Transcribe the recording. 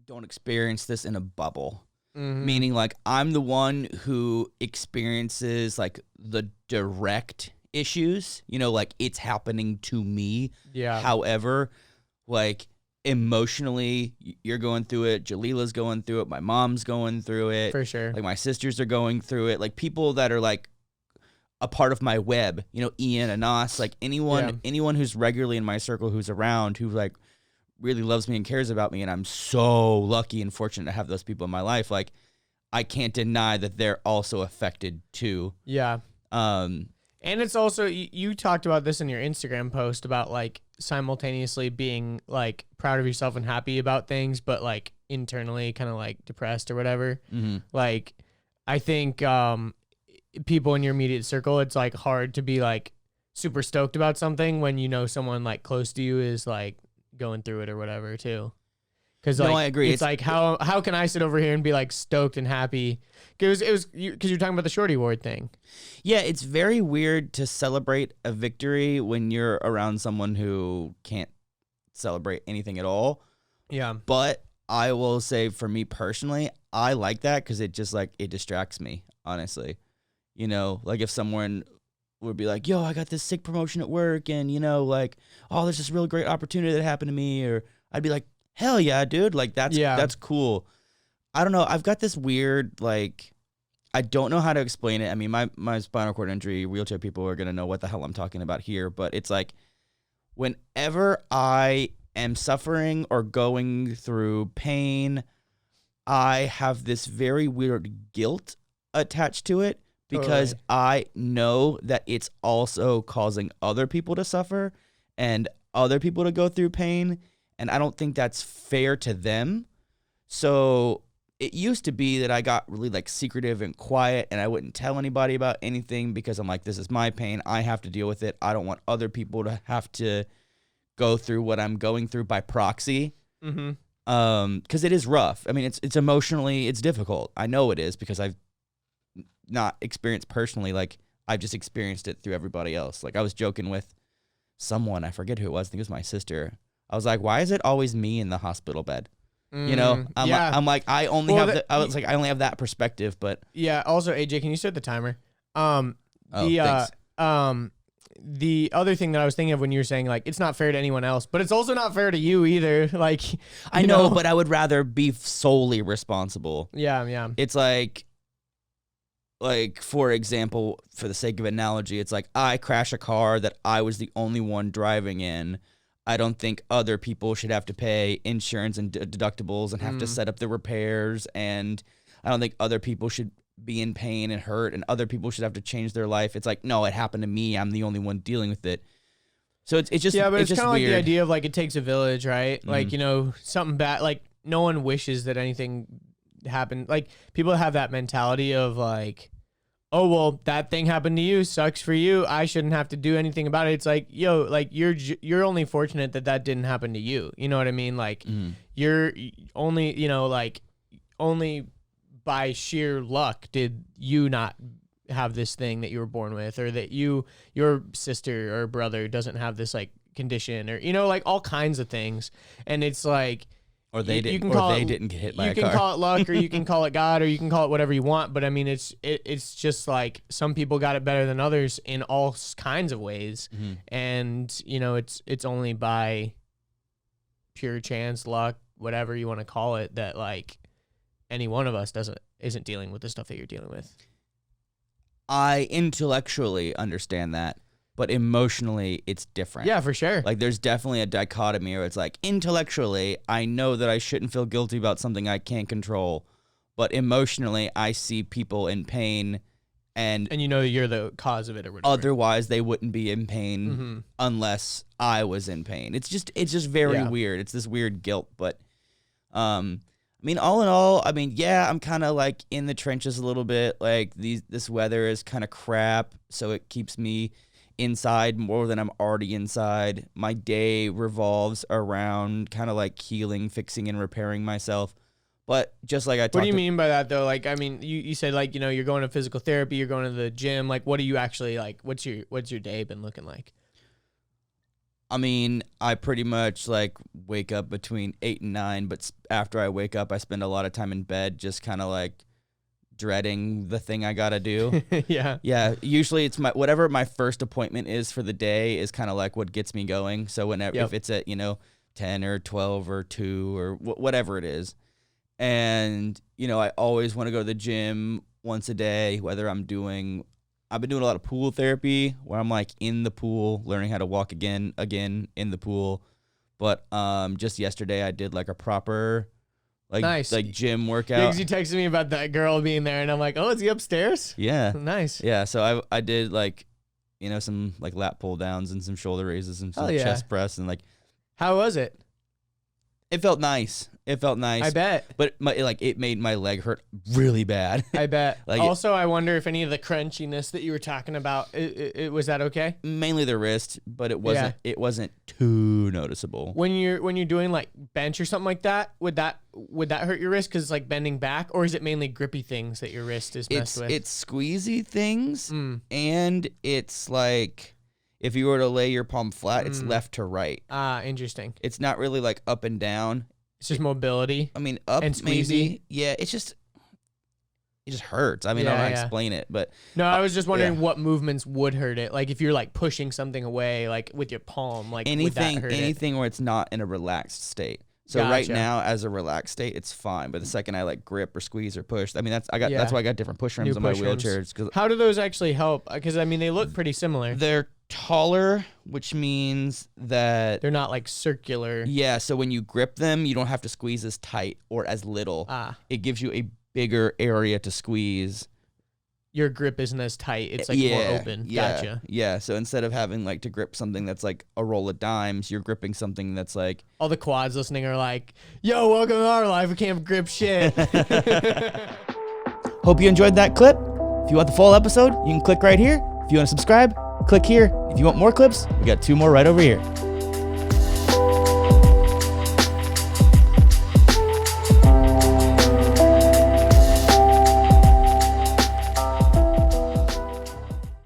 don't experience this in a bubble. Mm-hmm. Meaning, like, I'm the one who experiences, like, the direct issues. You know, like, it's happening to me. Yeah. However, like, emotionally, you're going through it. Jalila's going through it. My mom's going through it. For sure. Like, my sisters are going through it. Like, people that are, like, a part of my web. You know, Ian, Anas, like, anyone who's regularly in my circle who's around, who, like, really loves me and cares about me, and I'm so lucky and fortunate to have those people in my life. Like, I can't deny that they're also affected too. Yeah. And it's also, you talked about this in your Instagram post about, like, simultaneously being, like, proud of yourself and happy about things, but, like, internally kind of, like, depressed or whatever. Mm-hmm. Like, I think people in your immediate circle, it's, like, hard to be, like, super stoked about something when you know someone, like, close to you is, like, going through it or whatever too. Because No, I agree. It's like, how can I sit over here and be, like, stoked and happy? Because you're talking about the Shorty Award thing. Yeah, it's very weird to celebrate a victory when you're around someone who can't celebrate anything at all. Yeah. But I will say, for me personally, I like that because it just, like, it distracts me, honestly. You know, like, if someone would be like, yo, I got this sick promotion at work, and, you know, like, oh, there's this real great opportunity that happened to me, or I'd be like, hell yeah, dude, like, that's cool. I don't know, I've got this weird, like, I don't know how to explain it. I mean, my spinal cord injury, wheelchair people are gonna know what the hell I'm talking about here, but it's like, whenever I am suffering or going through pain, I have this very weird guilt attached to it. Because Totally. I know that it's also causing other people to suffer and other people to go through pain. And I don't think that's fair to them. So it used to be that I got really, like, secretive and quiet, and I wouldn't tell anybody about anything because I'm like, this is my pain. I have to deal with it. I don't want other people to have to go through what I'm going through by proxy. Mm-hmm. Because it is rough. I mean, it's emotionally, it's difficult. I know it is because I've not experienced personally, like, I've just experienced it through everybody else. Like, I was joking with someone, I forget who it was, I think it was my sister. I was like, why is it always me in the hospital bed? You know, I'm like, I only have that perspective, but yeah. Also, AJ, can you start the timer? Thanks. The other thing that I was thinking of when you were saying, like, it's not fair to anyone else, but it's also not fair to you either. Like, I know, but I would rather be solely responsible. Yeah. It's like, for example, for the sake of analogy, it's like, I crash a car that I was the only one driving in. I don't think other people should have to pay insurance and deductibles and have to set up the repairs. And I don't think other people should be in pain and hurt, and other people should have to change their life. It's like, no, it happened to me. I'm the only one dealing with it. So it's just, yeah, but it's just kind of like weird. the idea of, like, it takes a village, right? Mm-hmm. Like, you know, something bad, like, no one wishes that anything happened. Like, people have that mentality of, like, oh, well, that thing happened to you, sucks for you, I shouldn't have to do anything about it. It's like, yo, like, you're only fortunate that didn't happen to you. You know what I mean? Like, you're only, you know, like, only by sheer luck did you not have this thing that you were born with, or that your sister or brother doesn't have this, like, condition, or, you know, like, all kinds of things. And it's like, or they didn't get hit by a car. You can call it luck, or you can call it God, or you can call it whatever you want. But I mean, it's just like, some people got it better than others in all kinds of ways. And, you know, it's only by pure chance, luck, whatever you want to call it, that, like, any one of us isn't dealing with the stuff that you're dealing with. I intellectually understand that, but emotionally it's different. Yeah, for sure. Like, there's definitely a dichotomy where it's like, intellectually, I know that I shouldn't feel guilty about something I can't control, but emotionally, I see people in pain, and you know you're the cause of it or whatever. Otherwise, they wouldn't be in pain unless I was in pain. It's just very weird. It's this weird guilt, but I mean, all in all, I mean, yeah, I'm kind of, like, in the trenches a little bit. Like, this weather is kind of crap, so it keeps me inside more than I'm already inside. My day revolves around kind of, like, healing, fixing, and repairing myself. But just like I talked. What do you mean by that, though? Like, I mean, you said, like, you know, you're going to physical therapy, you're going to the gym. Like, what do you actually, like, what's your day been looking like? I mean, I pretty much like wake up between 8 and 9, but after I wake up, I spend a lot of time in bed just kind of like dreading the thing I got to do. Yeah. Yeah, usually it's whatever my first appointment is for the day is kind of like what gets me going. So whenever if it's at, 10 or 12 or 2 or whatever it is. And, I always want to go to the gym once a day, whether I've been doing a lot of pool therapy where I'm like in the pool, learning how to walk again in the pool. But just yesterday I did like a proper nice. like gym workout. Because you texted me about that girl being there, and I'm like, oh, is he upstairs? Yeah. Nice. Yeah. So I did like, some like lat pull downs and some shoulder raises and some chest press and like. How was it? It felt nice. I bet. But it made my leg hurt really bad. I bet. Like also, I wonder if any of the crunchiness that you were talking about, it was that okay? Mainly the wrist, but it wasn't. It wasn't too noticeable. When you're doing like bench or something like that, would that hurt your wrist because it's like bending back, or is it mainly grippy things that your wrist is messed with? It's squeezy things, and it's like if you were to lay your palm flat, it's left to right. Ah, interesting. It's not really like up and down. It's just mobility. I mean, up and maybe. Yeah, it just hurts. I mean, I don't know how to explain it, but no, I was just wondering what movements would hurt it. Like if you're like pushing something away, like with your palm, like would that hurt anything where it's not in a relaxed state. So right now, as a relaxed state, it's fine. But the second I like grip or squeeze or push, I mean that's why I got different push rims on my wheelchairs. How do those actually help? Because I mean they look pretty similar. They're taller, which means that they're not like circular. Yeah. So when you grip them, you don't have to squeeze as tight or as little. It gives you a bigger area to squeeze. Your grip isn't as tight. It's like more open. Gotcha. Yeah. So instead of having like to grip something that's like a roll of dimes, you're gripping something that's like. All the quads listening are like, yo, welcome to our life. We can't grip shit. Hope you enjoyed that clip. If you want the full episode, you can click right here. If you want to subscribe, click here. If you want more clips, we got 2 more right over here.